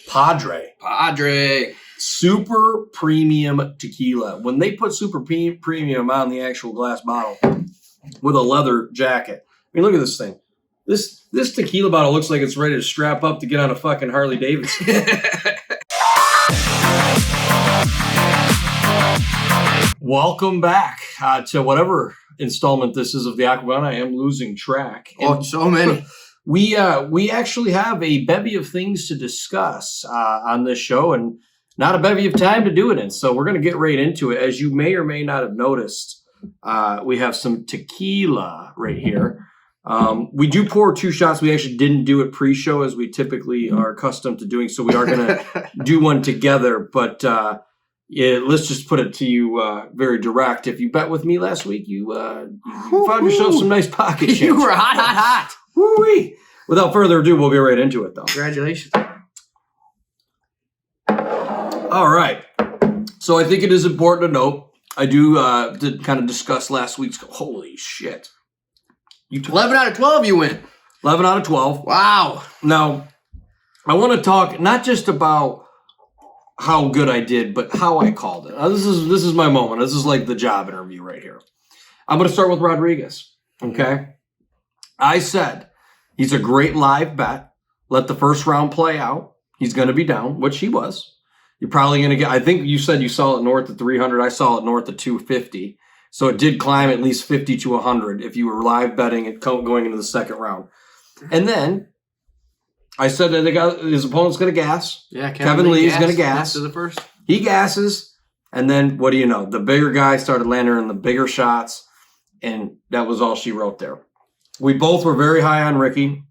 Padre. Super premium tequila. When they put super premium on the actual glass bottle with a leather jacket. I mean, look at this thing. This tequila bottle looks like it's ready to strap up to get on a fucking Harley Davidson. Welcome back to whatever installment this is of the Aquagon. I am losing track. Oh, so many. We actually have a bevy of things to discuss on this show, and not a bevy of time to do it in. So we're going to get right into it. As you may or may not have noticed, we have some tequila right here. We do pour 2 shots. We actually didn't do it pre-show as we typically are accustomed to doing. So we are going to do one together. But let's just put it to you very direct. If you bet with me last week, you found yourself some nice pocket change. You were hot. Woo-wee. Without further ado, we'll get right into it, though. Congratulations. All right. So I think it is important to note, I did kind of discuss last week's, holy shit. You 11 out of 12 you win. 11 out of 12. Wow. Now, I want to talk not just about how good I did, but how I called it. Now, this is my moment. This is like the job interview right here. I'm going to start with Rodriguez, okay? I said he's a great live bet. Let the first round play out. He's going to be down, which he was. You're probably going to get, I think you said you saw it north of 300. I saw it north of 250. So it did climb at least 50 to 100 if you were live betting it going into the second round. And then I said that his opponent's going to gas. Yeah, Kevin Lee is going to gas. To the first. He gasses. And then what do you know? The bigger guy started landing in the bigger shots. And that was all she wrote there. We both were very high on Ricky.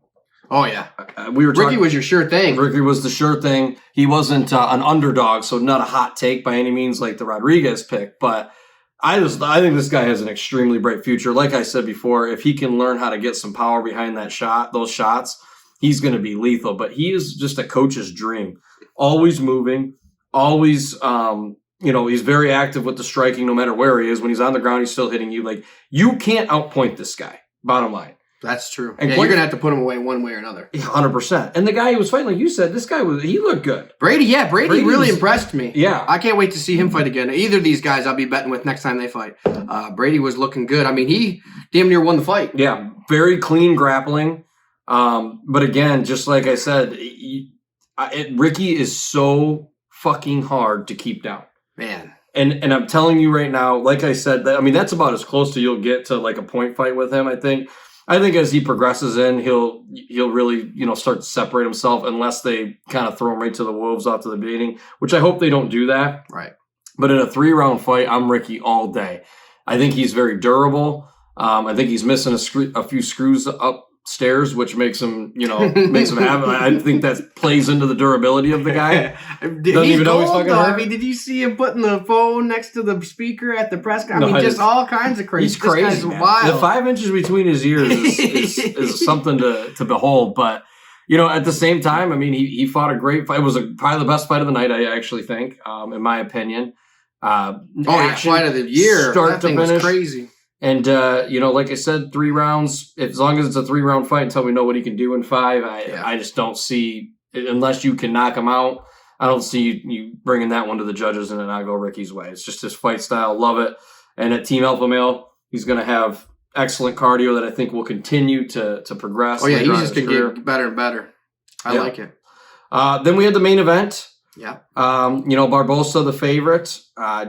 Oh, yeah. Ricky was your sure thing. Ricky was the sure thing. He wasn't an underdog, so not a hot take by any means like the Rodriguez pick. But I think this guy has an extremely bright future. Like I said before, if he can learn how to get some power behind those shots, he's going to be lethal. But he is just a coach's dream. Always moving, always, he's very active with the striking no matter where he is. When he's on the ground, he's still hitting you. Like, you can't outpoint this guy, bottom line. That's true. And you're going to have to put him away one way or another. 100%. And the guy who was fighting, like you said, he looked good. Brady really impressed me. Yeah. I can't wait to see him fight again. Either of these guys I'll be betting with next time they fight. Brady was looking good. I mean, he damn near won the fight. Yeah, very clean grappling. But again, just like I said, Ricky is so fucking hard to keep down. Man. And I'm telling you right now, like I said, that's about as close to you'll get to like a point fight with him, I think. I think as he progresses in, he'll really, start to separate himself unless they kind of throw him right to the wolves after the beginning, which I hope they don't do that. Right. But in a 3-round fight, I'm Ricky all day. I think he's very durable. I think he's missing a few screws upstairs, which makes him have. I think that plays into the durability of the guy. Doesn't even know he's fucking hurt. I mean, did you see him putting the phone next to the speaker at the press conference? I mean, just all kinds of crazy. He's crazy. This guy's wild. The 5 inches between his ears is something to behold. But at the same time, I mean, he fought a great fight. It was probably the best fight of the night, I actually think, in my opinion. Fight of the year. Start to finish. Was crazy. And, like I said, 3 rounds, as long as it's a 3-round fight until we know what he can do in 5, I just don't see, unless you can knock him out, I don't see you bringing that one to the judges and then not go Ricky's way. It's just his fight style. Love it. And at Team Alpha Male, he's going to have excellent cardio that I think will continue to progress. Oh, yeah, he's just going to get better and better. I like it. Then we had the main event. Yeah. Barbosa, the favorite.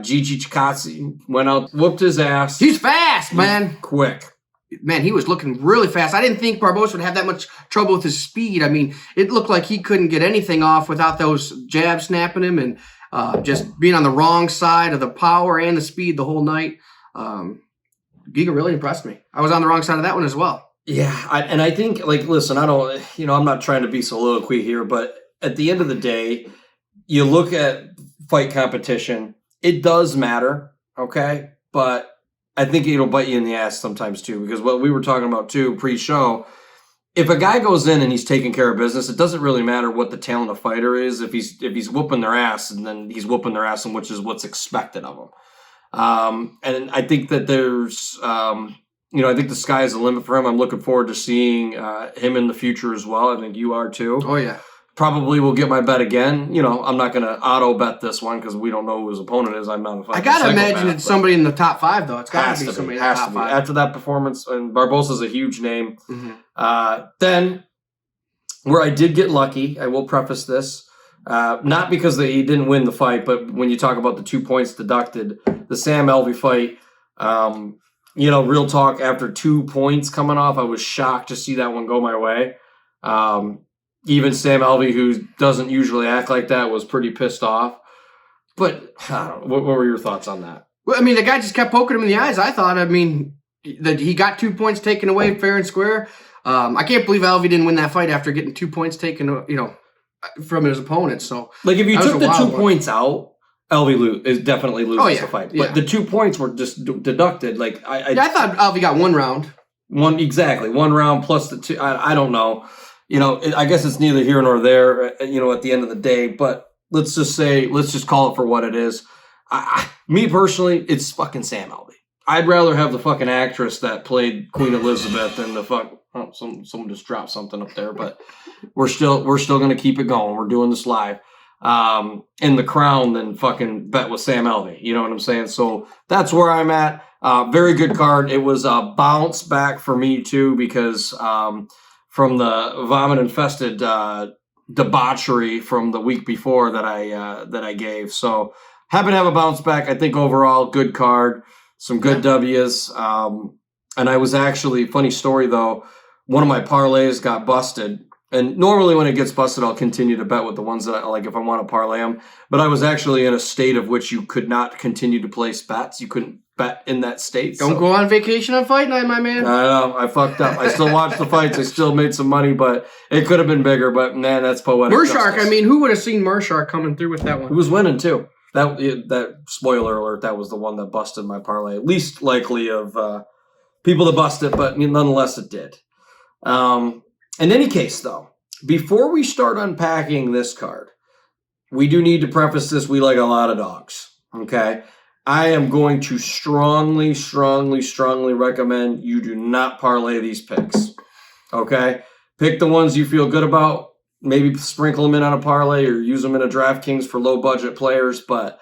Gigi Chikadze went out, whooped his ass. He's fast, man. Quick. Man, he was looking really fast. I didn't think Barbosa would have that much trouble with his speed. I mean, it looked like he couldn't get anything off without those jabs snapping him and just being on the wrong side of the power and the speed the whole night. Giga really impressed me. I was on the wrong side of that one as well. Yeah, I think, listen, I'm not trying to be soliloquy here, but at the end of the day, you look at fight competition, it does matter, okay? But I think it'll bite you in the ass sometimes too, because what we were talking about too pre-show, if a guy goes in and he's taking care of business, it doesn't really matter what the talent of fighter is. If he's whooping their ass, and then he's whooping their ass, and which is what's expected of him. And I think that there's, I think the sky is the limit for him. I'm looking forward to seeing him in the future as well. I think you are too. Oh yeah. Probably will get my bet again. You know, I'm not going to auto bet this one because we don't know who his opponent is. I'm not a I got to imagine it's somebody in the top 5, though. It's got to be somebody in the top 5. After that performance, and Barbosa's a huge name. Then, where I did get lucky, I will preface this, not because he didn't win the fight, but when you talk about the 2 points deducted, the Sam Alvey fight, you know, real talk, after 2 points coming off, I was shocked to see that one go my way. Even Sam Alvey, who doesn't usually act like that, was pretty pissed off. But I don't know, what were your thoughts on that? Well, I mean, the guy just kept poking him in the eyes, I thought. I mean, that he got 2 points taken away fair and square. I can't believe Alvey didn't win that fight after getting 2 points taken, you know, from his opponent. So, like, if you took the 2 points out, Alvey definitely loses the fight. But the 2 points were just deducted. Like I thought Alvey got 1 round. One round plus the 2. I don't know. You know, I guess it's neither here nor there, you know, at the end of the day. But let's just call it for what it is. Me personally, it's fucking Sam Alvey. I'd rather have the fucking actress that played Queen Elizabeth than the fuck. Oh, someone just dropped something up there, but we're still going to keep it going. We're doing this live. In the Crown than fucking bet with Sam Alvey. You know what I'm saying? So that's where I'm at. Very good card. It was a bounce back for me too, because from the vomit-infested debauchery from the week before that I gave. So happy to have a bounce back. I think overall, good card. Some good W's. And I was actually, funny story though, one of my parlays got busted. And normally when it gets busted, I'll continue to bet with the ones that I like if I want to parlay them. But I was actually in a state of which you could not continue to place bets. You couldn't bet in that state. Don't go on vacation on fight night, my man. I know. I fucked up. I still watched the fights. I still made some money, but it could have been bigger. But, man, that's poetic. Mershark, I mean, who would have seen Mershark coming through with that one? He was winning, too. That spoiler alert, that was the one that busted my parlay. Least likely of people to bust it, but nonetheless it did. In any case, though, before we start unpacking this card, we do need to preface this. We like a lot of dogs, okay? I am going to strongly recommend you do not parlay these picks, okay? Pick the ones you feel good about. Maybe sprinkle them in on a parlay or use them in a DraftKings for low-budget players. But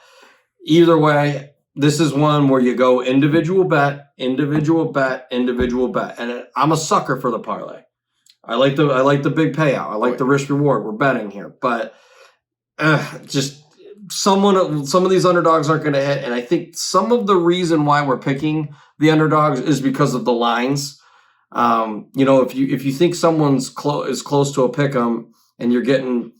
either way, this is one where you go individual bet. And I'm a sucker for the parlay. I like the big payout. I like the risk reward. We're betting here, but just some of these underdogs aren't going to hit. And I think some of the reason why we're picking the underdogs is because of the lines. If you think someone's is close to a pick 'em and you're getting,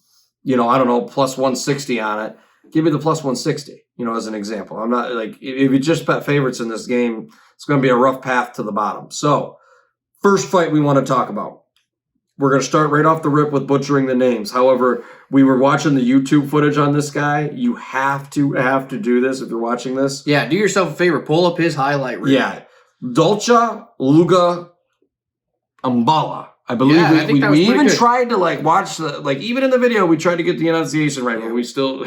I don't know, plus 160 on it, give me the plus 160. As an example. I'm not like if you just bet favorites in this game, it's going to be a rough path to the bottom. So, first fight we want to talk about. We're going to start right off the rip with butchering the names. However, we were watching the YouTube footage on this guy. You have to do this if you're watching this. Yeah, do yourself a favor. Pull up his highlight reel. Yeah. Dolce Luga Umbala. I believe we even tried to watch even in the video, we tried to get the enunciation right, but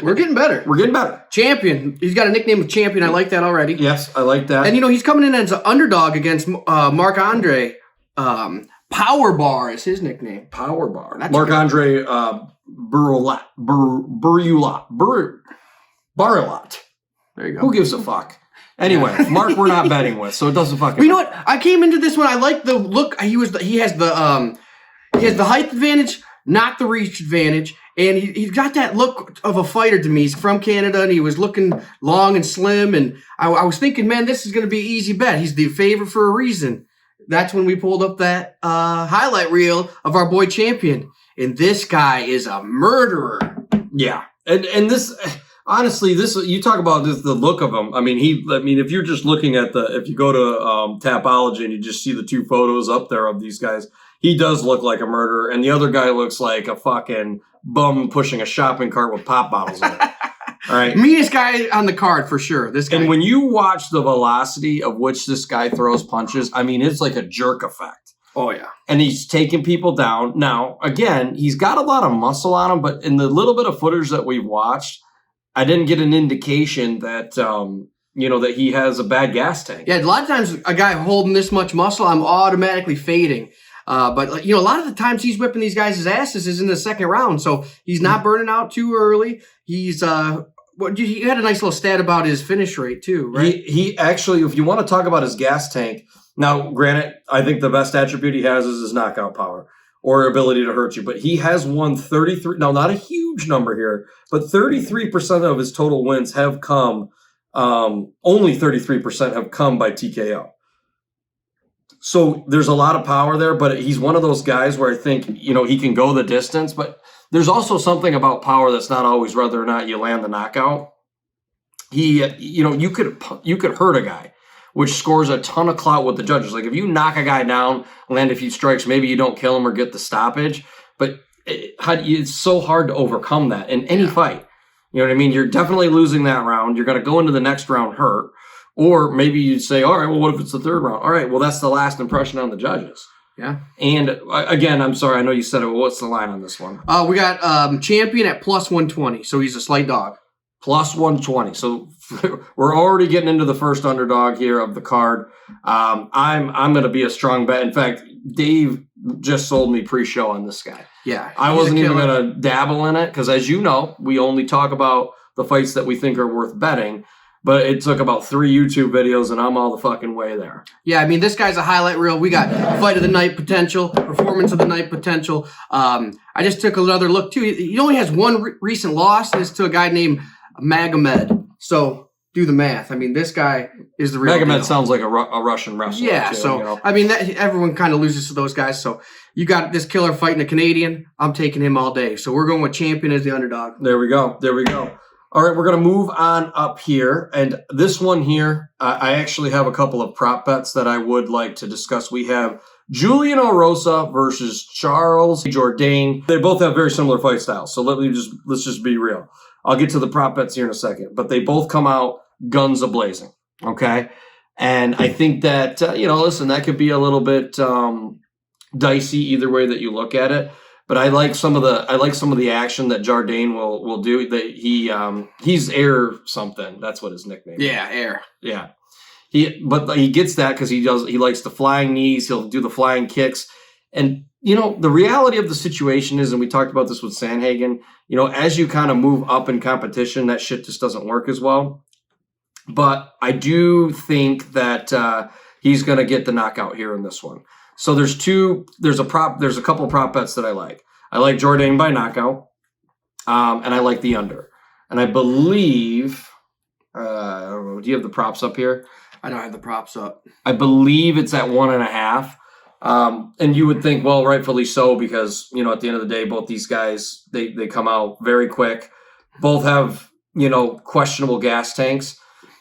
we're getting better. We're getting better. Champion. He's got a nickname of Champion. I like that already. Yes, I like that. And he's coming in as an underdog against Marc-Andre. Power Bar is his nickname. Power Bar. Marc-Andre Barilat. There you go. Who gives a fuck? Anyway, Mark, we're not betting with, so it doesn't fucking. But you know what? I came into this one. I like the look. He has the height advantage, not the reach advantage, and he's got that look of a fighter to me. He's from Canada, and he was looking long and slim. And I was thinking, man, this is going to be an easy bet. He's the favorite for a reason. That's when we pulled up that highlight reel of our boy Champion, and this guy is a murderer. Yeah, and this. Honestly, you talk about the look of him. I mean, if you're just looking at if you go to Tapology and you just see the two photos up there of these guys, he does look like a murderer, and the other guy looks like a fucking bum pushing a shopping cart with pop bottles in it. All right, meanest guy on the card for sure. This guy. And when you watch the velocity of which this guy throws punches, I mean, it's like a jerk effect. Oh yeah, and he's taking people down. Now, again, he's got a lot of muscle on him, but in the little bit of footage that we've watched, I didn't get an indication that, that he has a bad gas tank. Yeah, a lot of times a guy holding this much muscle, I'm automatically fading. But a lot of the times he's whipping these guys' asses is in the second round, so he's not burning out too early. He's you had a nice little stat about his finish rate too, right? He actually, if you want to talk about his gas tank, now granted, I think the best attribute he has is his knockout power or ability to hurt you. But he has won 33. Now, not a huge number here, but 33% of his total wins have come. Only 33% have come by TKO. So there's a lot of power there, but he's one of those guys where I think, he can go the distance, but there's also something about power that's not always whether or not you land the knockout. You could hurt a guy, which scores a ton of clout with the judges. Like if you knock a guy down, land a few strikes, maybe you don't kill him or get the stoppage, but it's so hard to overcome that in any fight. You know what I mean? You're definitely losing that round. You're going to go into the next round hurt. Or maybe you'd say, all right, well, what if it's the third round? All right, well, that's the last impression on the judges. Yeah. And again, I'm sorry, I know you said it. Well, what's the line on this one? We got champion at plus 120, so he's a slight dog. Plus 120. So we're already getting into the first underdog here of the card. I'm going to be a strong bet. In fact, Dave just sold me pre-show on this guy. Yeah. I wasn't even going to dabble in it because, as you know, we only talk about the fights that we think are worth betting. But it took about 3 YouTube videos, and I'm all the fucking way there. Yeah, I mean, this guy's a highlight reel. We got fight of the night potential, performance of the night potential. I just took another look, too. He only has one recent loss, and it's to a guy named Magomed. So do the math. I mean, this guy is the real Magomed deal. Sounds like a Russian wrestler. Yeah, too, so, I mean, everyone kind of loses to those guys. So you got this killer fighting a Canadian. I'm taking him all day. So we're going with champion as the underdog. There we go. All right, we're going to move on up here. And this one here, I actually have a couple of prop bets that I would like to discuss. We have Julian Orosa versus Charles Jourdain. They both have very similar fight styles. So let's just be real. I'll get to the prop bets here in a second. But they both come out guns a-blazing, okay? And I think that, listen, that could be a little bit dicey either way that you look at it. But I like some of the action that Jourdain will do. That he's Air something. That's what his nickname is. Yeah, Air. Yeah. He gets that because he likes the flying knees. He'll do the flying kicks. And the reality of the situation is, and we talked about this with Sandhagen, as you kind of move up in competition, that shit just doesn't work as well. But I do think that he's going to get the knockout here in this one. So there's a couple of prop bets that I like. I like Jourdain by knockout, and I like the under. And I believe, I don't know, do you have the props up here? I don't have the props up. I believe it's at 1.5. And you would think, well, rightfully so, because, at the end of the day, both these guys, they come out very quick. Both have, questionable gas tanks.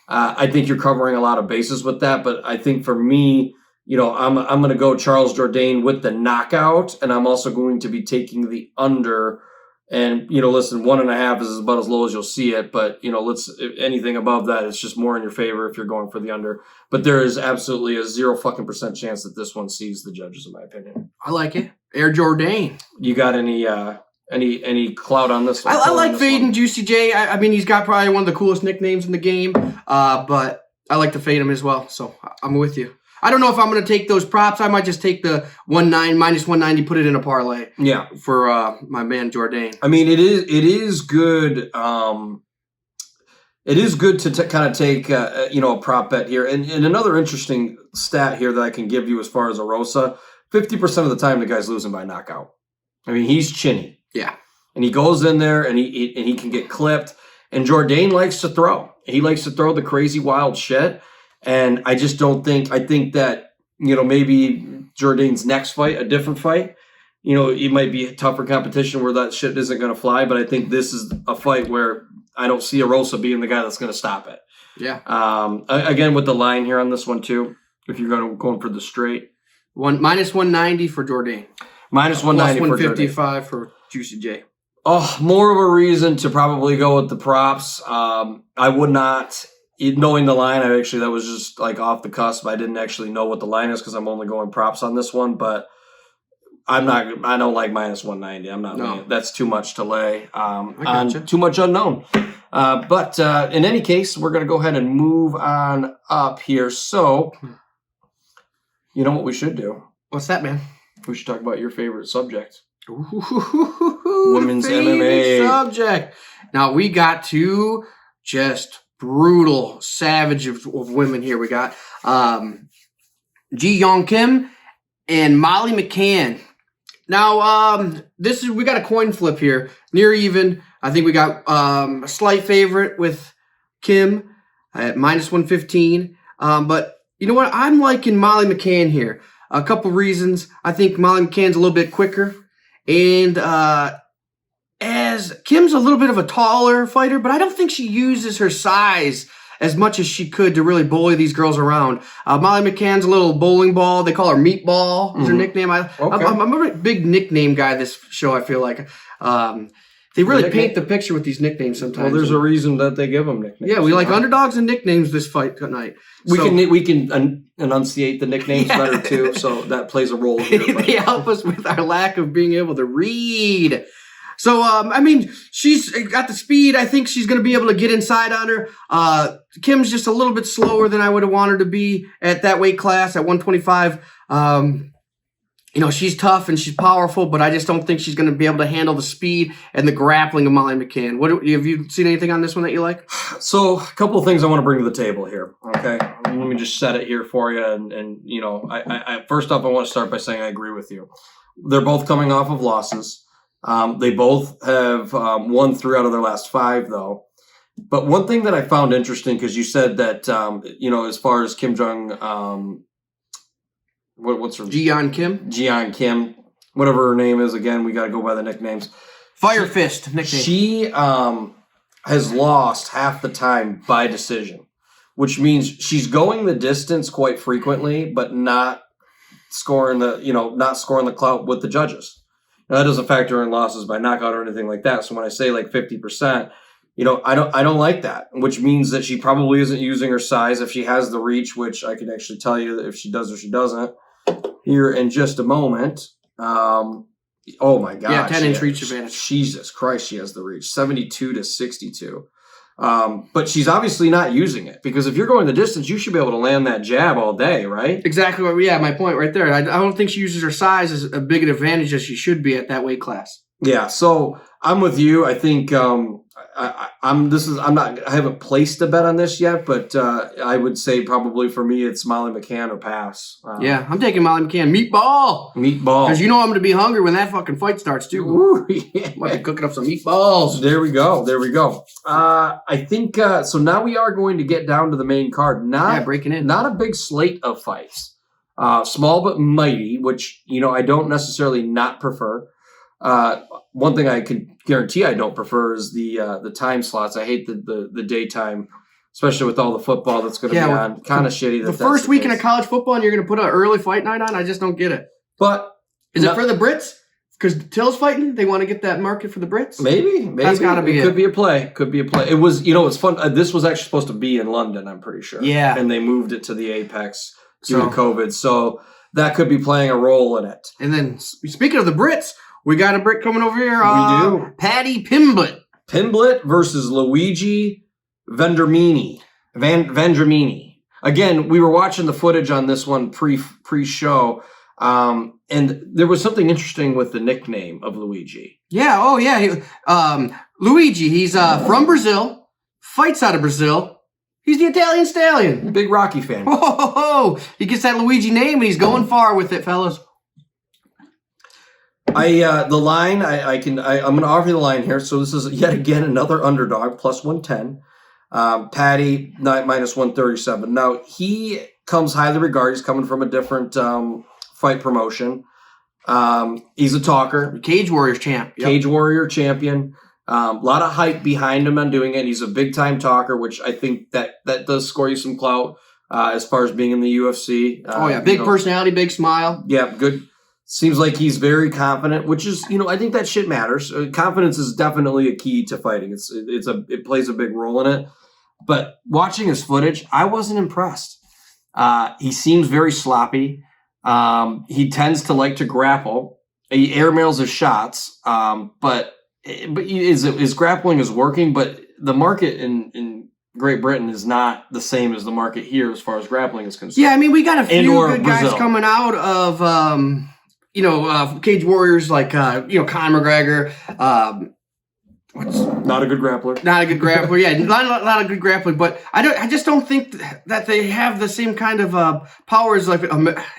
I think you're covering a lot of bases with that. But I think for me, I'm going to go Charles Jourdain with the knockout, and I'm also going to be taking the under. And, listen, 1.5 is about as low as you'll see it. But, anything above that, it's just more in your favor if you're going for the under. But there is absolutely a 0% chance that this one sees the judges, in my opinion. I like it. Air Jourdain. You got any clout on this one? I like fading Juicy J. I mean, he's got probably one of the coolest nicknames in the game. But I like to fade him as well. So I'm with you. I don't know if I'm going to take those props. I might just take the minus 190, put it in a parlay. Yeah, for my man Jourdain. I mean, it is good. It is good to kind of take a prop bet here. And another interesting stat here that I can give you as far as Orosa: 50% of the time the guy's losing by knockout. I mean, he's chinny. Yeah, and he goes in there and he can get clipped. And Jourdain likes to throw. He likes to throw the crazy wild shit. And I just don't think, I think that, maybe Jourdain's next fight, a different fight, it might be a tougher competition where that shit isn't going to fly. But I think this is a fight where I don't see Orosa being the guy that's going to stop it. Yeah. Again, with the line here on this one too, if you're going for the straight. Minus 190 for Jourdain. Minus 190 plus 155 for Juicy J. Oh, more of a reason to probably go with the props. I would not... Knowing the line, that was just like off the cusp. I didn't actually know what the line is because I'm only going props on this one. But I don't like minus 190. I'm not. No. That's too much to lay on too much unknown. But in any case, we're going to go ahead and move on up here. So, you know what we should do? What's that, man? We should talk about your favorite subject. Women's MMA subject. Now we got two just brutal savage of women here. We got Ji Young Kim and Molly McCann. Now we got a coin flip here, near even. I think we got a slight favorite with Kim at -115. But you know what? I'm liking Molly McCann here. A couple reasons. I think Molly McCann's a little bit quicker. And as Kim's a little bit of a taller fighter, but I don't think she uses her size as much as she could to really bully these girls around. Molly McCann's a little bowling ball. They call her Meatball is her nickname. I'm a big nickname guy this show, I feel like. They really paint the picture with these nicknames sometimes. Well, there's a reason that they give them nicknames. Yeah, we like underdogs and nicknames this fight tonight. We can enunciate the nicknames better too, so that plays a role here. They help us with our lack of being able to read. So, she's got the speed. I think she's going to be able to get inside on her. Kim's just a little bit slower than I would have wanted her to be at that weight class at 125. She's tough and she's powerful, but I just don't think she's going to be able to handle the speed and the grappling of Molly McCann. Have you seen anything on this one that you like? So, a couple of things I want to bring to the table here. Okay, let me just set it here for you. And I first off, I want to start by saying I agree with you. They're both coming off of losses. They both have won 3 out of their last 5, though. But one thing that I found interesting, because you said that as far as Kim Jong. What's her Ji Young Kim, whatever her name is. Again, we got to go by the nicknames. Fist nickname. She has lost half the time by decision, which means she's going the distance quite frequently, but not scoring the clout with the judges. Now, that doesn't factor in losses by knockout or anything like that. So when I say like 50%, I don't like that, which means that she probably isn't using her size if she has the reach, which I can actually tell you if she does or she doesn't here in just a moment. Oh my God. Yeah, 10-inch reach advantage. Jesus Christ, she has the reach, 72-62. But she's obviously not using it, because if you're going the distance, you should be able to land that jab all day, right? Exactly. My point right there. I don't think she uses her size as a big an advantage as she should be at that weight class. Yeah, so I'm with you. I think I haven't placed a bet on this yet, but I would say probably for me it's Molly McCann or pass. I'm taking Molly McCann. Meatball. Because I'm going to be hungry when that fucking fight starts too. Ooh, yeah. Might be cooking up some meatballs. There we go. I think so. Now we are going to get down to the main card. Breaking in. Not a big slate of fights. Small but mighty, which I don't necessarily not prefer. One thing I can guarantee I don't prefer is the time slots. I hate the daytime, especially with all the football that's going to be on. Kind of shitty. The first weekend of college football and you're going to put an early fight night on? I just don't get it. But is it for the Brits? Because Till's fighting, they want to get that market for the Brits? Maybe. That's got to be it. Could be a play. It was, it's fun. This was actually supposed to be in London, I'm pretty sure. Yeah. And they moved it to the Apex due to COVID. So that could be playing a role in it. And then, speaking of the Brits, we got a Brit coming over here. We do. Paddy Pimblett. Pimblett versus Luigi Vendramini. Vendramini. Again, we were watching the footage on this one pre-show, and there was something interesting with the nickname of Luigi. Yeah, Luigi, he's from Brazil, fights out of Brazil. He's the Italian Stallion. Big Rocky fan. He gets that Luigi name, and he's going far with it, fellas. The line, I'm going to offer you the line here. So this is yet again another underdog, plus 110. Paddy, minus 137. Now, he comes highly regarded. He's coming from a different fight promotion. He's a talker. Cage Warriors champ. Yep. Cage Warrior champion. A lot of hype behind him on doing it. He's a big-time talker, which I think that does score you some clout as far as being in the UFC. Big personality, big smile. Yeah, good. Seems like he's very confident, which is, I think that shit matters. Confidence is definitely a key to fighting. It plays a big role in it. But watching his footage, I wasn't impressed. He seems very sloppy. He tends to like to grapple. He airmails his shots, but his grappling is working. But the market in Great Britain is not the same as the market here as far as grappling is concerned. Yeah, we got a few good guys coming out of Cage Warriors like Conor McGregor. Not a good grappler. Not a good grappler. Yeah, not a good grappler. But I just don't think that they have the same kind of powers like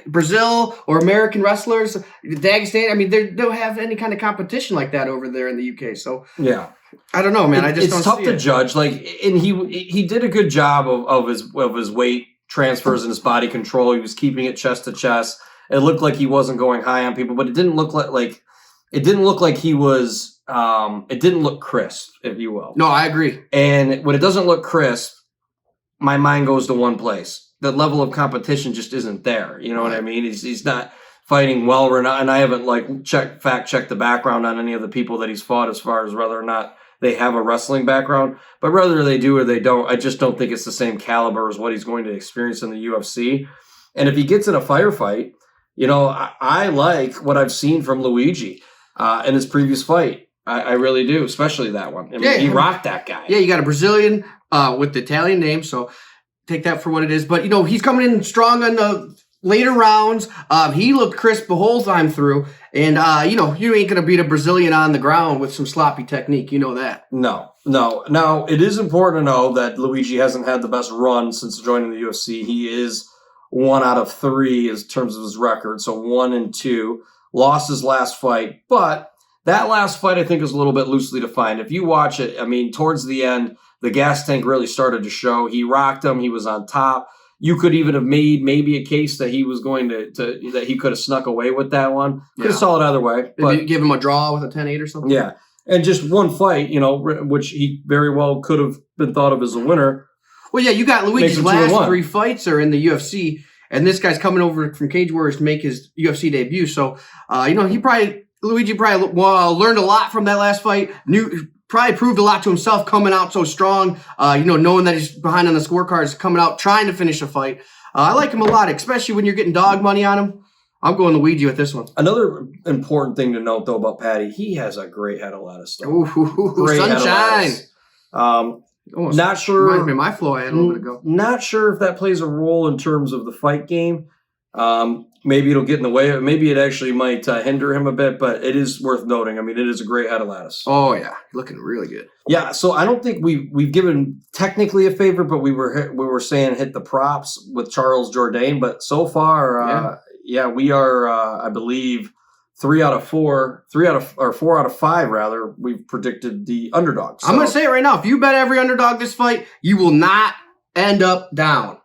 Brazil or American wrestlers. Dagestan. I mean, they don't have any kind of competition like that over there in the UK. So yeah, I don't know, man. It's tough to judge. Like, and he did a good job of his weight transfers and his body control. He was keeping it chest to chest. It looked like he wasn't going high on people, but it didn't look like he was. It didn't look crisp, if you will. No, I agree. And when it doesn't look crisp, my mind goes to one place. The level of competition just isn't there. You know what I mean? He's not fighting well renowned, and I haven't fact checked the background on any of the people that he's fought as far as whether or not they have a wrestling background. But whether they do or they don't, I just don't think it's the same caliber as what he's going to experience in the UFC. And if he gets in a firefight, I like what I've seen from Luigi in his previous fight. I really do, especially that one. I mean, he rocked that guy. Yeah, you got a Brazilian with the Italian name, so take that for what it is. But, he's coming in strong on the later rounds. He looked crisp the whole time through. And, you ain't going to beat a Brazilian on the ground with some sloppy technique. You know that. No. Now, it is important to know that Luigi hasn't had the best run since joining the UFC. He is 1 out of 3 in terms of his record, so 1-2. Lost his last fight, but that last fight, I think, is a little bit loosely defined. If you watch it, I mean, towards the end, the gas tank really started to show. He rocked him. He was on top. You could even have made maybe a case that he was going that he could have snuck away with that one. Could have saw it either way. But give him a draw with a 10-8 or something? Yeah. And just one fight, which he very well could have been thought of as a winner. Well, yeah, you got Luigi's last 3 fights are in the UFC, and this guy's coming over from Cage Warriors to make his UFC debut. So, Luigi probably learned a lot from that last fight. Probably proved a lot to himself coming out so strong. Knowing that he's behind on the scorecards, coming out trying to finish a fight. I like him a lot, especially when you're getting dog money on him. I'm going Luigi with this one. Another important thing to note, though, about Patty, he has a great head of lettuce. Ooh, sunshine. Not sure. Reminds me of my flow I had a little bit ago. Not sure if that plays a role in terms of the fight game. Maybe it'll get in the way. Maybe it actually might hinder him a bit, but it is worth noting. I mean, it is a great head of lettuce. Oh, yeah. Looking really good. Yeah, so I don't think we've given technically a favor, but we were saying hit the props with Charles Jourdain. But so far, we are, I believe, 4 out of 5, rather, we've predicted the underdogs. So, I'm going to say it right now. If you bet every underdog this fight, you will not end up down.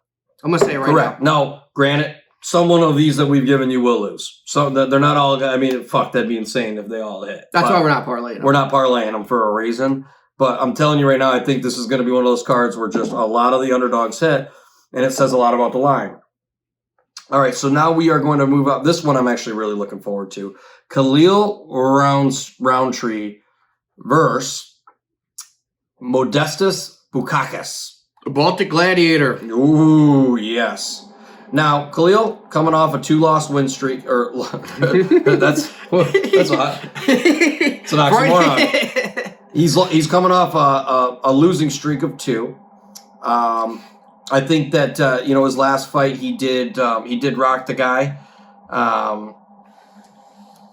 I'm going to say it right now. Correct. Now, granted, some one of these that we've given you will lose. So they're not all, I mean, fuck, that'd be insane if they all hit. That's why we're not parlaying them. We're not parlaying them for a reason. But I'm telling you right now, I think this is going to be one of those cards where just a lot of the underdogs hit, and it says a lot about the line. All right, so now we are going to move up. This one I'm actually really looking forward to. Khalil Roundtree versus Modestas Bukakas. Baltic Gladiator. Ooh, yes. Now, Khalil, coming off a 2-loss win streak, or that's an oxymoron. He's coming off a losing streak of 2. I think that his last fight he did rock the guy.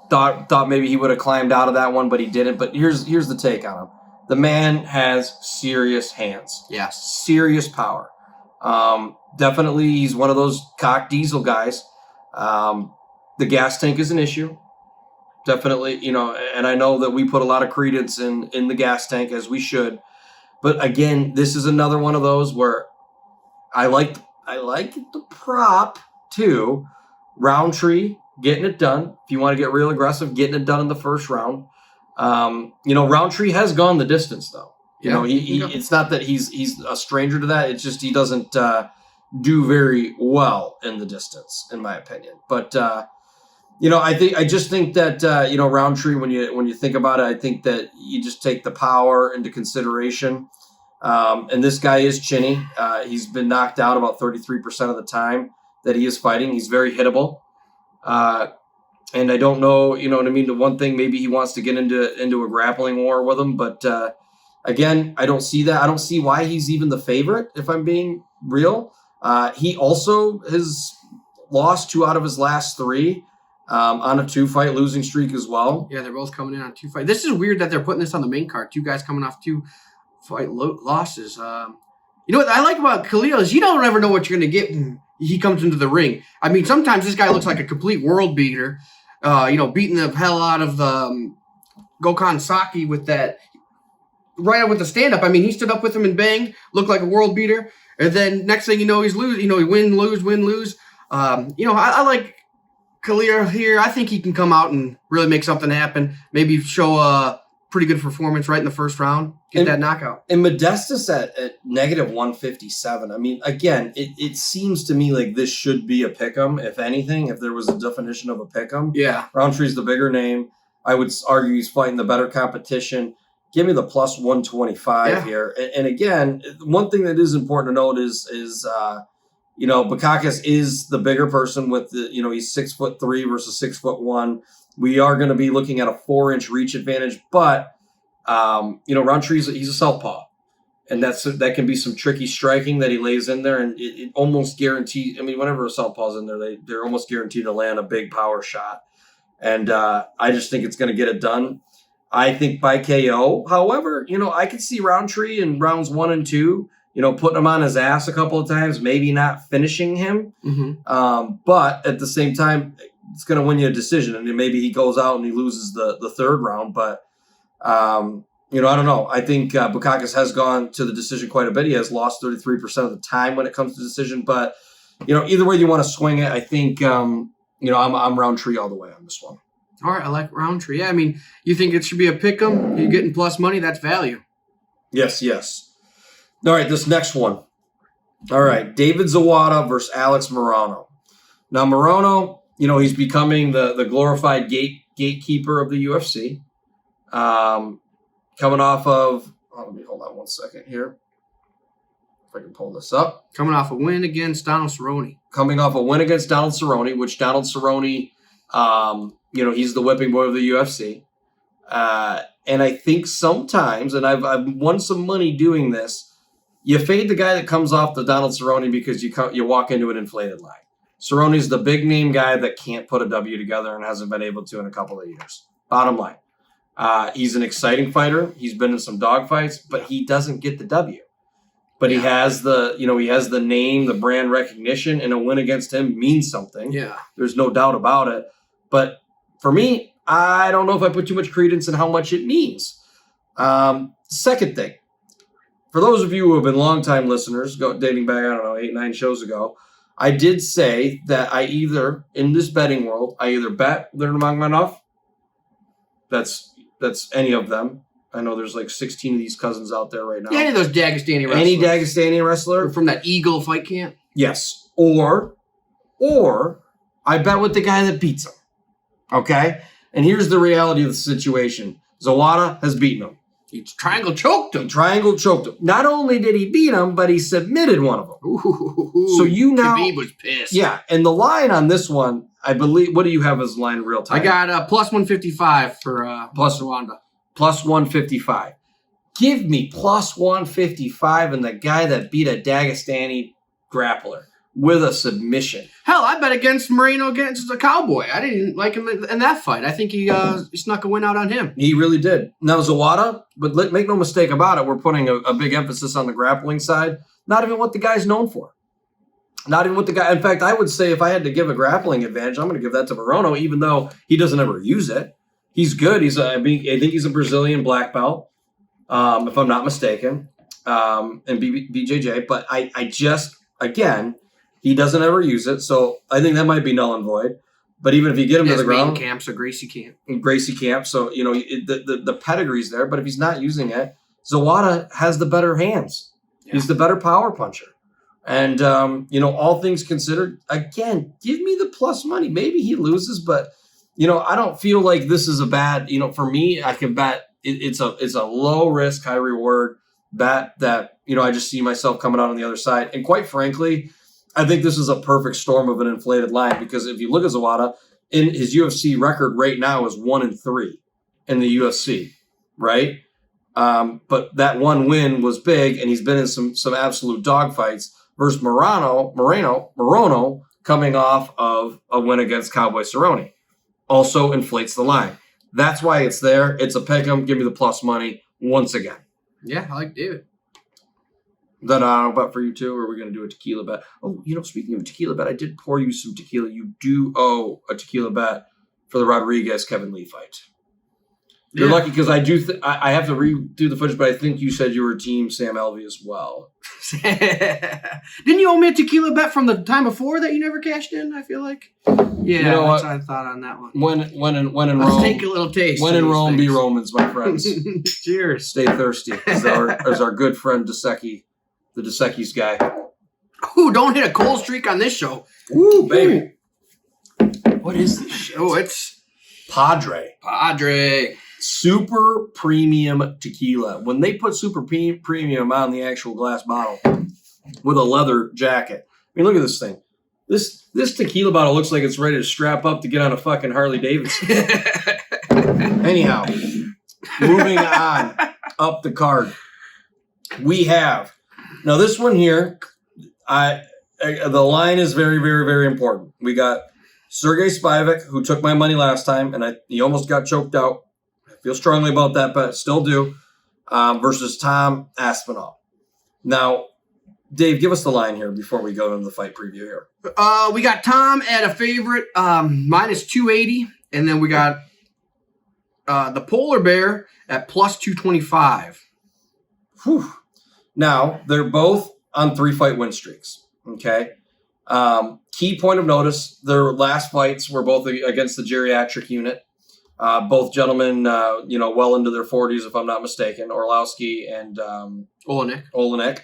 Thought maybe he would have climbed out of that one, but he didn't. But here's the take on him: the man has serious hands. Yes, serious power. Definitely, he's one of those cock diesel guys. The gas tank is an issue. Definitely, and I know that we put a lot of credence in the gas tank, as we should. But again, this is another one of those where I like the prop too. Roundtree getting it done. If you want to get real aggressive, getting it done in the first round. Roundtree has gone the distance though. It's not that he's a stranger to that. It's just he doesn't do very well in the distance, in my opinion. But I just think that Roundtree, when you think about it, I think that you just take the power into consideration. And this guy is chinny. He's been knocked out about 33% of the time that he is fighting. He's very hittable. And I don't know, what I mean? The one thing, maybe he wants to get into a grappling war with him, but again, I don't see that. I don't see why he's even the favorite, if I'm being real. He also has lost 2 out of his last 3. on a 2-fight losing streak as well. Yeah, they're both coming in on 2 fights. This is weird that they're putting this on the main card. 2 guys coming off 2-fight losses. You know what I like about Khalil is you don't ever know what you're going to get when he comes into the ring. I mean, sometimes this guy looks like a complete world beater, beating the hell out of Gokhan Saki with that, right up with the stand-up. I mean, he stood up with him and banged, looked like a world beater. And then next thing you know, he's losing. He win, lose. I like Khalil here. I think he can come out and really make something happen. Maybe show a pretty good performance right in the first round. Get that knockout. And Modestus at negative 157. I mean, again, it seems to me like this should be a pick'em, if anything, if there was a definition of a pick'em. Yeah. Roundtree's the bigger name. I would argue he's fighting the better competition. Give me the plus 125 here. And again, one thing that is important to note is Bukakis is the bigger person with he's 6'3" versus 6'1". We are going to be looking at a 4-inch reach advantage, but Roundtree's he's a southpaw, and that can be some tricky striking that he lays in there, and it almost guarantees. I mean, whenever a southpaw's in there, they're almost guaranteed to land a big power shot, and I just think it's going to get it done. I think by KO. However, I could see Roundtree in rounds 1 and 2, putting him on his ass a couple of times, maybe not finishing him, but at the same time, it's going to win you a decision, and then maybe he goes out and he loses the third round, but. I don't know. I think Bukakis has gone to the decision quite a bit. He has lost 33% of the time when it comes to decision. But, either way you want to swing it, I think, I'm Roundtree all the way on this one. All right, I like Roundtree. Yeah, I mean, you think it should be a pick'em? You're getting plus money. That's value. Yes. All right, this next one. All right, David Zawada versus Alex Morono. Now, Morono, he's becoming the glorified gatekeeper of the UFC. Coming off of, let me hold on 1 second here. If I can pull this up. Coming off a win against Donald Cerrone. Coming off a win against Donald Cerrone, which Donald Cerrone, he's the whipping boy of the UFC. And I think sometimes, and I've won some money doing this, you fade the guy that comes off the Donald Cerrone because you walk into an inflated line. Cerrone's the big name guy that can't put a W together and hasn't been able to in a couple of years. Bottom line. He's an exciting fighter. He's been in some dogfights, but he doesn't get the W. But he has the name, the brand recognition, and a win against him means something. Yeah. There's no doubt about it. But for me, I don't know if I put too much credence in how much it means. Second thing, for those of you who have been longtime listeners, dating back, 8, 9 shows ago, I did say that in this betting world, I either bet Nurmagomedov, that's any of them. I know there's like 16 of these cousins out there right now. Yeah, any of those Dagestani wrestlers. Any Dagestani wrestler. From that Eagle fight camp. Yes. Or I bet with the guy that beats him. Okay? And here's the reality of the situation. Zawada has beaten him. He triangle choked him. Not only did he beat him, but he submitted one of them. Ooh, so Khabib was pissed. Yeah, and the line on this one, I believe, what do you have as line in real time? I got plus 155 for plus Rwanda. Plus 155. Give me plus 155 and the guy that beat a Dagestani grappler with a submission. Hell, I bet against Moreno against the Cowboy. I didn't like him in that fight. I think he snuck a win out on him. He really did. Now, Zawada, but make no mistake about it, we're putting a big emphasis on the grappling side. Not even what the guy's known for. Not even what the guy. In fact, I would say if I had to give a grappling advantage, I'm going to give that to Morono, even though he doesn't ever use it. He's good. I think he's a Brazilian black belt, if I'm not mistaken, and BJJ. But I just, again, he doesn't ever use it. So I think that might be null and void. But even if you get him to the ground. Camp, so Gracie camp. So, the pedigree's there. But if he's not using it, Zawada has the better hands. Yeah. He's the better power puncher. And, all things considered, again, give me the plus money. Maybe he loses, but, I don't feel like this is a bad, for me, I can bet it's a low risk, high reward bet that, I just see myself coming out on the other side. And quite frankly, I think this is a perfect storm of an inflated line because if you look at Zawada, in his UFC record right now is 1-3 in the UFC, right? But that one win was big, and he's been in some absolute dogfights versus Moreno coming off of a win against Cowboy Cerrone. also inflates the line. That's why it's there. It's a pick 'em. Give me the plus money once again. Yeah, I like David. Then I'll bet for you too, or are we going to do a tequila bet? Oh, speaking of tequila bet, I did pour you some tequila. You do owe a tequila bet for the Rodriguez-Kevin Lee fight. You're lucky because I do. I have to redo the footage, but I think you said you were team Sam Alvey as well. Didn't you owe me a tequila bet from the time before that you never cashed in? I feel like. Yeah, that's what I thought on that one. When in Rome, let's take a little taste. When in Rome, be Romans, my friends. Cheers. Stay thirsty. As our good friend DeSecchi, the DeSecchi's guy. Ooh, don't hit a cold streak on this show. Ooh, baby. What is this shit? Oh, it's Padre. Super premium tequila. When they put super premium on the actual glass bottle with a leather jacket. I mean, look at this thing. This tequila bottle looks like it's ready to strap up to get on a fucking Harley Davidson. Anyhow, moving on up the card. We have, now this one here, the line is very, very, very important. We got Sergey Spivak, who took my money last time, and he almost got choked out. I feel strongly about that, but still do. Versus Tom Aspinall. Now, Dave, give us the line here before we go into the fight preview here. We got Tom at a favorite, minus 280, and then we got the Polar Bear at plus 225. Whew. Now, they're both on 3-fight win streaks, okay? Key point of notice, their last fights were both against the geriatric unit. Both gentlemen, well into their 40s, if I'm not mistaken, Orlowski and Olenek.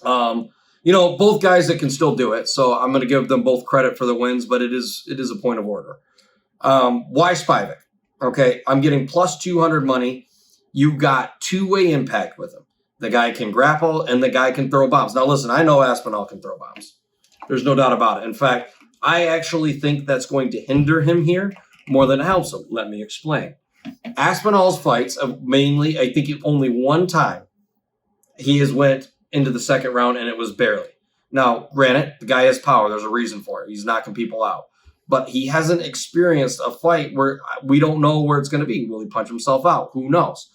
Mm-hmm. Both guys that can still do it. So I'm going to give them both credit for the wins, but it is a point of order. Why Spivak? Okay, I'm getting plus 200 money. You got two-way impact with him. The guy can grapple and the guy can throw bombs. Now, listen, I know Aspinall can throw bombs. There's no doubt about it. In fact, I actually think that's going to hinder him here more than it helps him. Let me explain. Aspinall's fights, mainly, I think only one time he has went into the second round, and it was barely. Now, granted, the guy has power. There's a reason for it. He's knocking people out. But he hasn't experienced a fight where we don't know where it's going to be. Will he punch himself out? Who knows?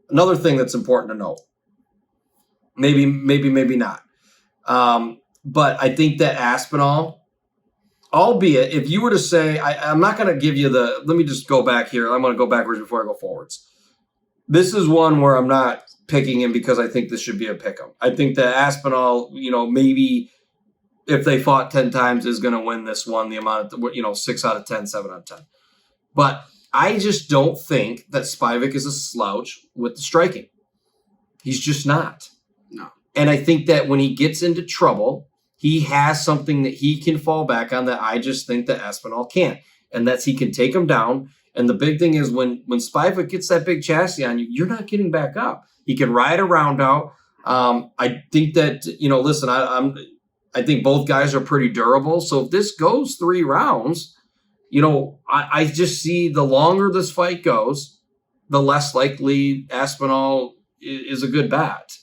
Another thing that's important to note. Maybe not. But I think that Aspinall, albeit, if you were to say, I'm not going to give you let me just go back here. I'm going to go backwards before I go forwards. This is one where I'm not picking him because I think this should be a pick 'em. I think that Aspinall, maybe if they fought 10 times is going to win this one, the amount of, 6 out of 10, 7 out of 10. But I just don't think that Spivak is a slouch with the striking. He's just not. No. And I think that when he gets into trouble, he has something that he can fall back on that I just think that Aspinall can't. And that's he can take him down. And the big thing is when Spivak gets that big chassis on you, you're not getting back up. He can ride a round out. I think that, listen, I think both guys are pretty durable. So if this goes 3 rounds, I just see the longer this fight goes, the less likely Aspinall is a good bet.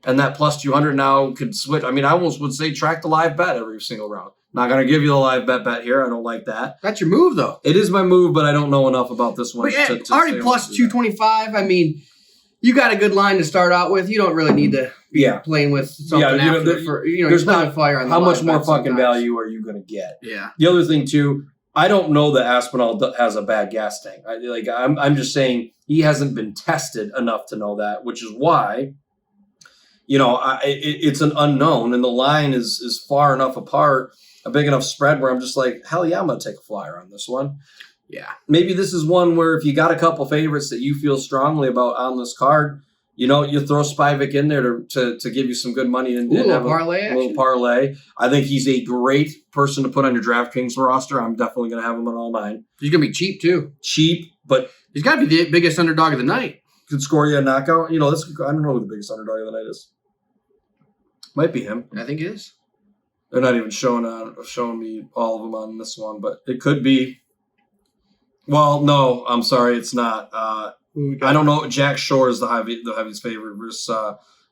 And that plus 200 now could switch. I mean, I almost would say track the live bet every single round. Not going to give you the live bet here. I don't like that. That's your move, though. It is my move, but I don't know enough about this one. But already plus 225. I mean, you got a good line to start out with. You don't really need to be playing with something after. There's not fire on the how much more fucking value are you going to get? Yeah. The other thing, too, I don't know that Aspinall has a bad gas tank. I'm just saying he hasn't been tested enough to know that, which is why, it's an unknown, and the line is far enough apart, a big enough spread where I'm just like, hell yeah, I'm going to take a flyer on this one. Yeah. Maybe this is one where if you got a couple favorites that you feel strongly about on this card, you throw Spivak in there to give you some good money and have a little parlay. I think he's a great person to put on your DraftKings roster. I'm definitely going to have him on all mine. He's going to be cheap, too. Cheap, but he's got to be the biggest underdog of the night. Could score you a knockout. I don't know who the biggest underdog of the night is. Might be him. I think it is. They're not even showing me all of them on this one, but it could be. Well, no, I'm sorry, it's not. I don't know. Jack Shore is the heaviest favorite versus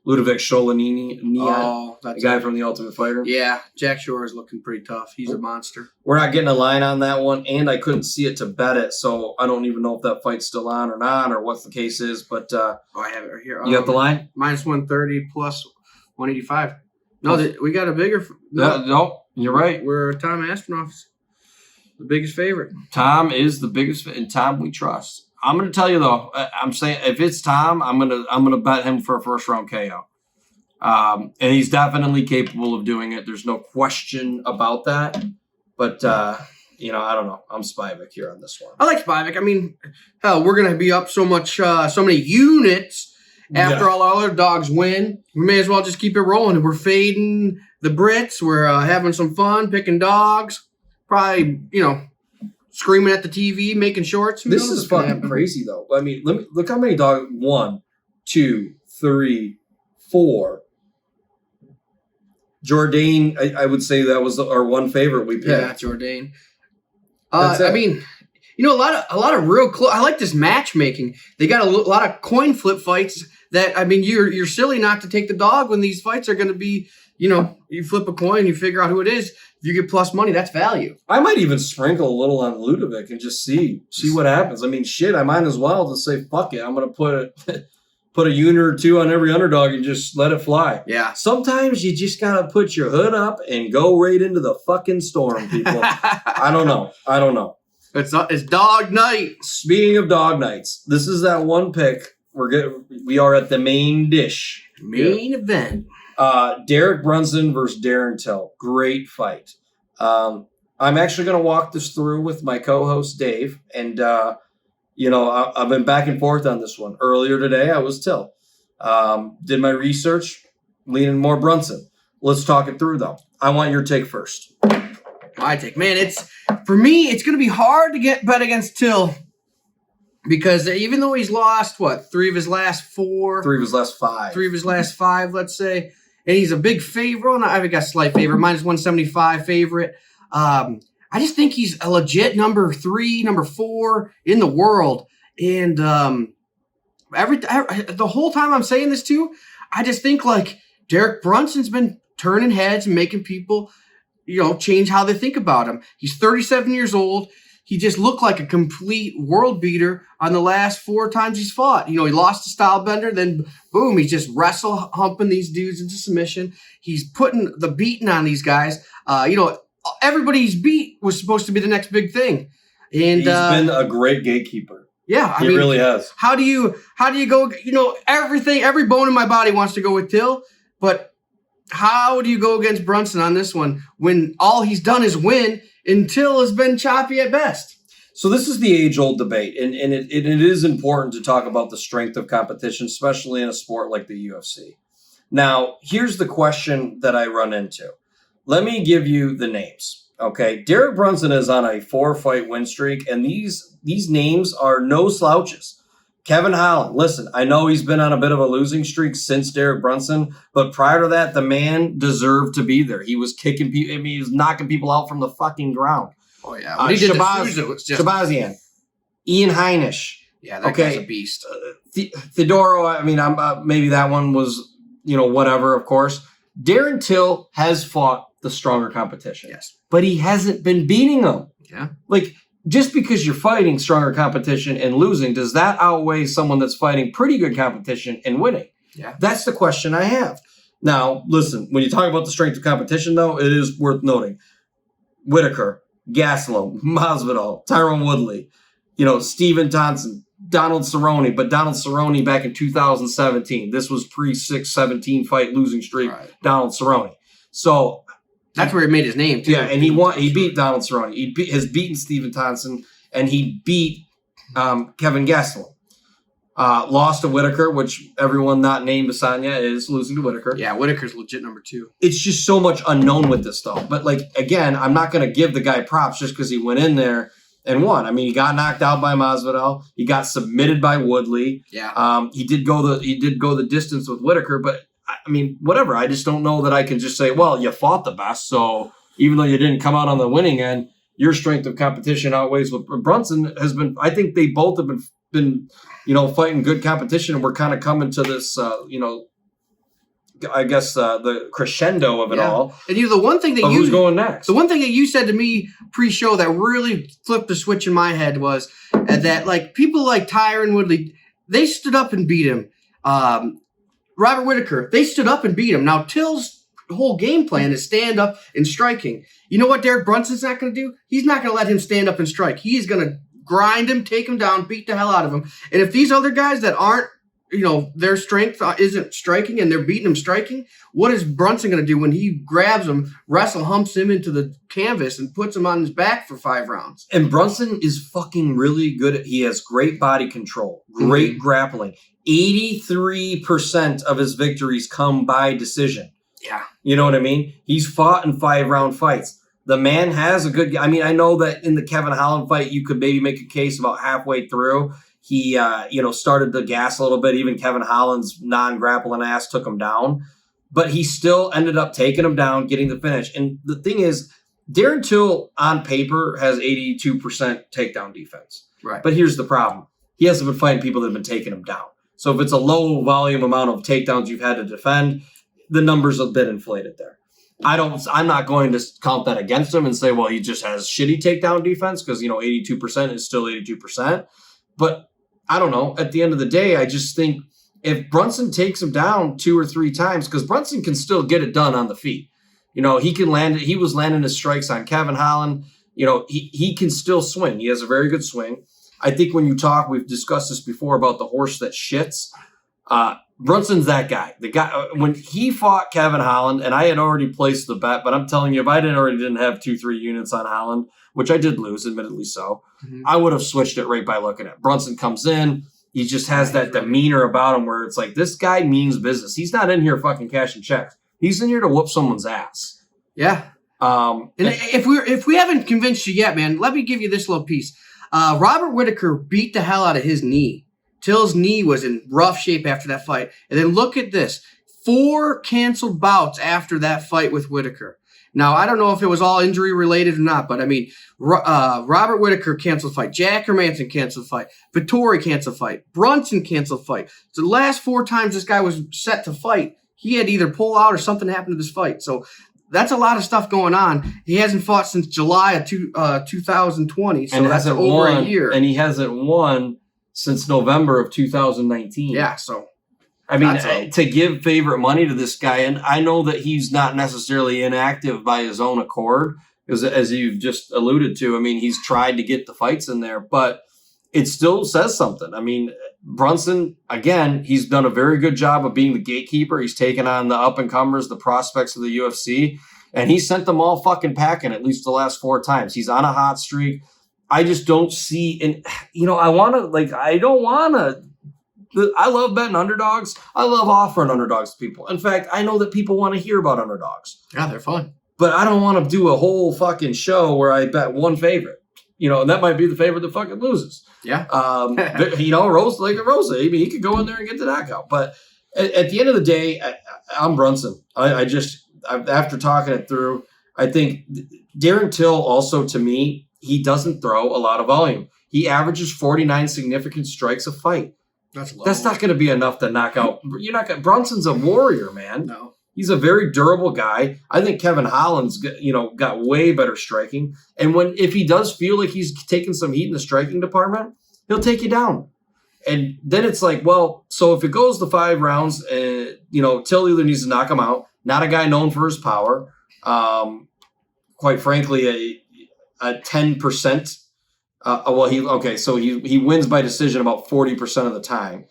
Ludovic Sholanini, the that's guy from The Ultimate Fighter. Yeah, Jack Shore is looking pretty tough. He's a monster. We're not getting a line on that one, and I couldn't see it to bet it, so I don't even know if that fight's still on or not, or what the case is. But I have it right here. You got the line? Minus 130 plus 185. No, we got a bigger. No, you're right. We're Tom Astronaut's the biggest favorite. Tom is the biggest, and Tom we trust. I'm going to tell you though. I'm saying if it's Tom, I'm gonna bet him for a first round KO. And he's definitely capable of doing it. There's no question about that. But I don't know. I'm Spivak here on this one. I like Spivak. I mean, hell, we're gonna be up so many units after all our other dogs win. We may as well just keep it rolling. We're fading the Brits. We're having some fun picking dogs. Probably, screaming at the TV, making shorts. This is fucking crazy, though. I mean, look how many dogs. 1, 2, 3, 4. Jourdain, I would say that was our one favorite we picked. Yeah, Jourdain. I mean, a lot of real close. I like this matchmaking. They got a lot of coin flip fights. That I mean, you're silly not to take the dog when these fights are going to be. You flip a coin, you figure out who it is. If you get plus money, that's value. I might even sprinkle a little on Ludovic and just see what happens. I mean, shit, I might as well just say, fuck it. I'm going to put a unit or two on every underdog and just let it fly. Yeah. Sometimes you just got to put your hood up and go right into the fucking storm, people. I don't know. It's dog night. Speaking of dog nights, this is that one pick. We are at the main dish. Main event. Derek Brunson versus Darren Till. Great fight. I'm actually going to walk this through with my co-host Dave. And, I've been back and forth on this one. Earlier today, I was Till. Did my research, leaning more Brunson. Let's talk it through, though. I want your take first. My take. Man, for me, it's going to be hard to bet against Till. Because even though he's lost, 3 of his last 4? 3 of his last 5. 3 of his last 5, let's say. And he's a big favorite. I got a slight favorite. Minus 175 favorite. I just think he's a legit number 3, number 4 in the world. And the whole time I'm saying this too, I just think like Derek Brunson's been turning heads and making people, change how they think about him. He's 37 years old. He just looked like a complete world beater on the last 4 times he's fought. He lost to Stylebender, then boom, he's just wrestle humping these dudes into submission. He's putting the beating on these guys. Everybody he's beat was supposed to be the next big thing. And he's been a great gatekeeper. Yeah, he really has. How do you go? Every bone in my body wants to go with Till, but how do you go against Brunson on this one when all he's done is win? Till has been choppy at best. So this is the age-old debate, and it is important to talk about the strength of competition, especially in a sport like the UFC. Now, here's the question that I run into. Let me give you the names, okay? Derek Brunson is on a 4-fight win streak, and these names are no slouches. Kevin Holland, listen, I know he's been on a bit of a losing streak since Derek Brunson, but prior to that, the man deserved to be there. He was kicking people. I mean, he was knocking people out from the fucking ground. Oh, yeah. When he did Shabazian, Ian Heinisch. Yeah, that guy's a beast. Theodoro, I mean, maybe that one was, whatever, of course. Darren Till has fought the stronger competition. Yes. But he hasn't been beating them. Yeah. Like, just because you're fighting stronger competition and losing, does that outweigh someone that's fighting pretty good competition and winning? Yeah. That's the question I have. Now, listen, when you talk about the strength of competition, though, it is worth noting. Whitaker, Gastelum, Masvidal, Tyron Woodley, Steven Thompson, Donald Cerrone, but Donald Cerrone back in 2017. This was pre-6-17 fight losing streak, right. Donald Cerrone. So that's where he made his name, too. Yeah, and he beat Donald Cerrone. He has beaten Steven Thompson, and he beat Kevin Gastelum. Lost to Whitaker, which everyone not named Asanya is losing to Whitaker. Yeah, Whitaker's legit number 2. It's just so much unknown with this stuff. But, again, I'm not going to give the guy props just because he went in there and won. I mean, he got knocked out by Masvidal. He got submitted by Woodley. Yeah. He did go the distance with Whitaker, but I mean, whatever. I just don't know that I can just say, well, you fought the best, so even though you didn't come out on the winning end, your strength of competition outweighs what Brunson has been. I think they both have been fighting good competition, and we're kind of coming to this, I guess, the crescendo of it all. And the one thing that who's going next? The one thing that you said to me pre-show that really flipped the switch in my head was that like people like Tyron Woodley, they stood up and beat him. Robert Whittaker, they stood up and beat him. Now Till's whole game plan is stand up and striking. You know what Derek Brunson's not going to do? He's not going to let him stand up and strike. He's going to grind him, take him down, beat the hell out of him. And if these other guys that aren't, their strength isn't striking and they're beating him striking, what is Brunson going to do when he grabs him, humps him into the canvas and puts him on his back for 5 rounds? And Brunson is fucking really good. He has great body control, great grappling. 83% of his victories come by decision. Yeah. You know what I mean? He's fought in 5-round fights. The man has a good... I mean, I know that in the Kevin Holland fight, you could maybe make a case about halfway through. He, started to gas a little bit. Even Kevin Holland's non-grappling ass took him down. But he still ended up taking him down, getting the finish. And the thing is, Darren Till, on paper, has 82% takedown defense. Right. But here's the problem. He hasn't been fighting people that have been taking him down. So if it's a low volume amount of takedowns you've had to defend, the numbers have been inflated there. I'm not going to count that against him and say, well, he just has shitty takedown defense because, 82% is still 82%. But I don't know. At the end of the day, I just think if Brunson takes him down 2 or 3 times, because Brunson can still get it done on the feet. He can land it. He was landing his strikes on Kevin Holland. He can still swing. He has a very good swing. I think when you talk, we've discussed this before about the horse that shits. Brunson's that guy. The guy when he fought Kevin Holland, and I had already placed the bet, but I'm telling you, if I didn't have 2-3 units on Holland, which I did lose, admittedly so, I would have switched it right by looking at Brunson comes in. He just has that demeanor about him where it's like, this guy means business. He's not in here fucking cashing checks. He's in here to whoop someone's ass. Yeah. And if we haven't convinced you yet, man, let me give you this little piece. Robert Whittaker beat the hell out of his knee. Till's knee was in rough shape after that fight. And then look at this. 4 canceled bouts after that fight with Whittaker. Now, I don't know if it was all injury related or not, but I mean, Robert Whittaker canceled fight. Jack Hermanson canceled fight. Vittori canceled fight. Brunson canceled fight. So the last 4 times this guy was set to fight, he had either pull out or something happened to this fight. So that's a lot of stuff going on. He hasn't fought since July of 2020, so that's over a year. And he hasn't won since November of 2019. Yeah, so I mean, to give favorite money to this guy, and I know that he's not necessarily inactive by his own accord, because as you've just alluded to, I mean, he's tried to get the fights in there, but it still says something. I mean, Brunson, again, he's done a very good job of being the gatekeeper. He's taken on the up-and-comers, the prospects of the UFC, and he sent them all fucking packing at least the last 4 times. He's on a hot streak. I just don't see, and I love betting underdogs. I love offering underdogs to people. In fact, I know that people want to hear about underdogs. Yeah, they're fun. But I don't want to do a whole fucking show where I bet one favorite. And that might be the favorite that fucking loses. Yeah. Rose, like a Rose. I mean, he could go in there and get the knockout. But at the end of the day, I'm Brunson. After talking it through, I think Darren Till also, to me, he doesn't throw a lot of volume. He averages 49 significant strikes a fight. That's low. That's not going to be enough to knock out. Brunson's a warrior, man. No. He's a very durable guy. I think Kevin Holland's got way better striking. And if he does feel like he's taking some heat in the striking department, he'll take you down. And then it's like, well, so if it goes to 5 rounds, Till either needs to knock him out. Not a guy known for his power. Quite frankly, a 10%. He wins by decision about 40% of the time.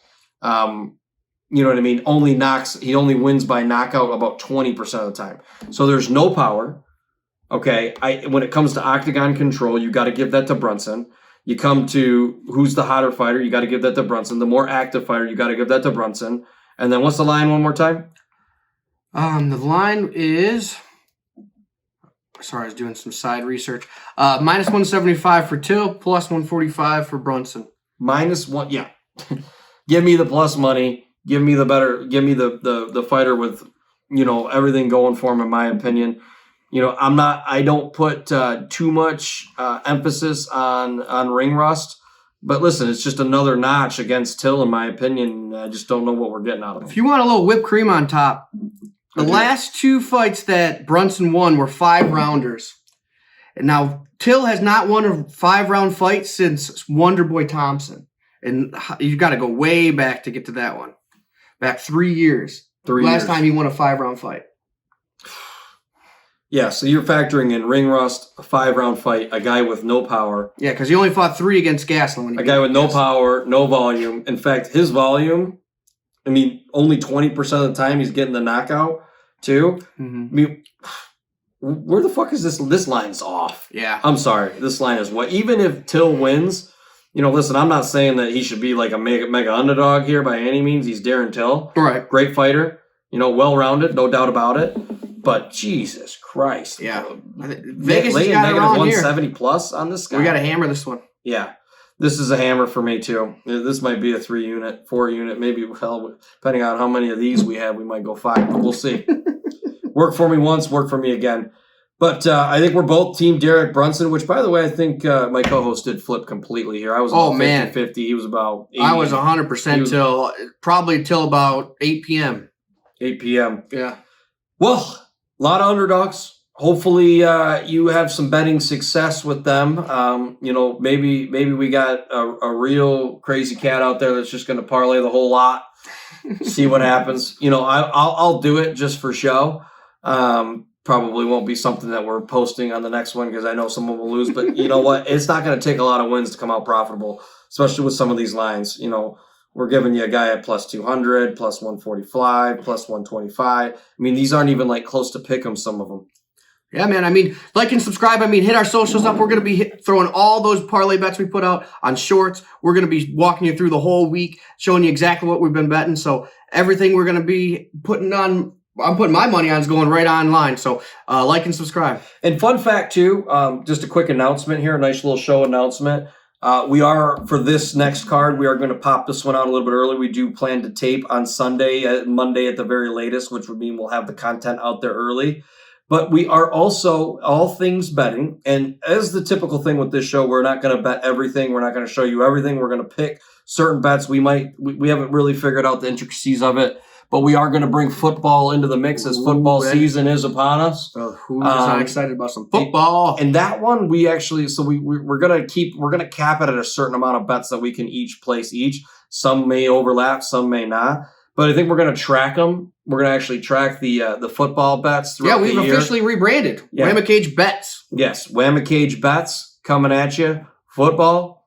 You know what I mean? He only wins by knockout about 20% of the time. So there's no power. Okay. When it comes to octagon control, you got to give that to Brunson. You come to who's the hotter fighter, you got to give that to Brunson. The more active fighter, you got to give that to Brunson. And then what's the line one more time? The line is... Sorry, I was doing some side research. Minus 175 for Till, plus 145 for Brunson. -1, yeah. Give me the plus money. Give me the better. Give me the fighter with everything going for him. In my opinion, I don't put too much emphasis on ring rust. But listen, it's just another notch against Till, in my opinion. I just don't know what we're getting out of him. If you want a little whipped cream on top, The last 2 fights that Brunson won were 5-rounders. And now Till has not won a 5-round fight since Wonderboy Thompson. And you've got to go way back to get to that one. Back 3 years. Last time he won a 5-round fight. Yeah, so you're factoring in ring rust, a 5-round fight, a guy with no power. Yeah, because he only fought 3 against Gastelum. A guy with no power, no volume. In fact, his volume, I mean, only 20% of the time he's getting the knockout, too. Mm-hmm. I mean, where the fuck is this? This line's off. Yeah. I'm sorry. This line is what? Even if Till wins, listen, I'm not saying that he should be like a mega underdog here by any means. He's Darren Till. Right. Great fighter. Well-rounded, no doubt about it. But Jesus Christ. Yeah. Vegas has got it negative wrong 170 plus on this guy. We got to hammer this one. Yeah. This is a hammer for me, too. This might be a 3-unit, 4-unit, maybe, depending on how many of these we have, we might go 5, but we'll see. Work for me once, work for me again. But I think we're both Team Derek Brunson, which, by the way, I think my co-host did flip completely here. I was about 50-50. He was about 80. I was 100% probably till about 8 p.m. 8 p.m. Yeah. Well, a lot of underdogs. Hopefully you have some betting success with them. Maybe we got a real crazy cat out there that's just going to parlay the whole lot. See what happens. I'll do it just for show. Probably won't be something that we're posting on the next one because I know someone will lose. But you know what? It's not going to take a lot of wins to come out profitable, especially with some of these lines. We're giving you a guy at plus 200, plus 145, plus 125. I mean, these aren't even like close to pick 'em, some of them. Yeah, man. I mean, like and subscribe. I mean, hit our socials up. We're going to be throwing all those parlay bets we put out on shorts. We're going to be walking you through the whole week, showing you exactly what we've been betting. So everything we're going to be putting on, I'm putting my money on is going right online. So like and subscribe. And fun fact, too, just a quick announcement here, a nice little show announcement. We are, for this next card, we are going to pop this one out a little bit early. We do plan to tape on Sunday, Monday at the very latest, which would mean we'll have the content out there early. But we are also all things betting. And as the typical thing with this show, we're not going to bet everything. We're not going to show you everything. We're going to pick certain bets. We haven't really figured out the intricacies of it. But we are going to bring football into the mix as football season is upon us. Well, who's not excited about some football? And that one, we're going to cap it at a certain amount of bets that we can each place each. Some may overlap, some may not. But I think we're going to track them. We're going to actually track the football bets throughout the year. Yeah, we've officially rebranded. Yeah. Whamma Cage Bets. Yes, Whamma Cage Bets coming at you. Football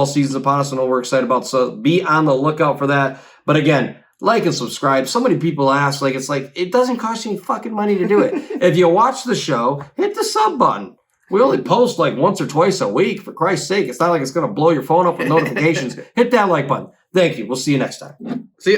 season's upon us, and what we're excited about. So be on the lookout for that. But again, like and subscribe. So many people ask, it doesn't cost you any fucking money to do it. If you watch the show, hit the sub button. We only post once or twice a week. For Christ's sake, it's not like it's going to blow your phone up with notifications. Hit that like button. Thank you. We'll see you next time. See you.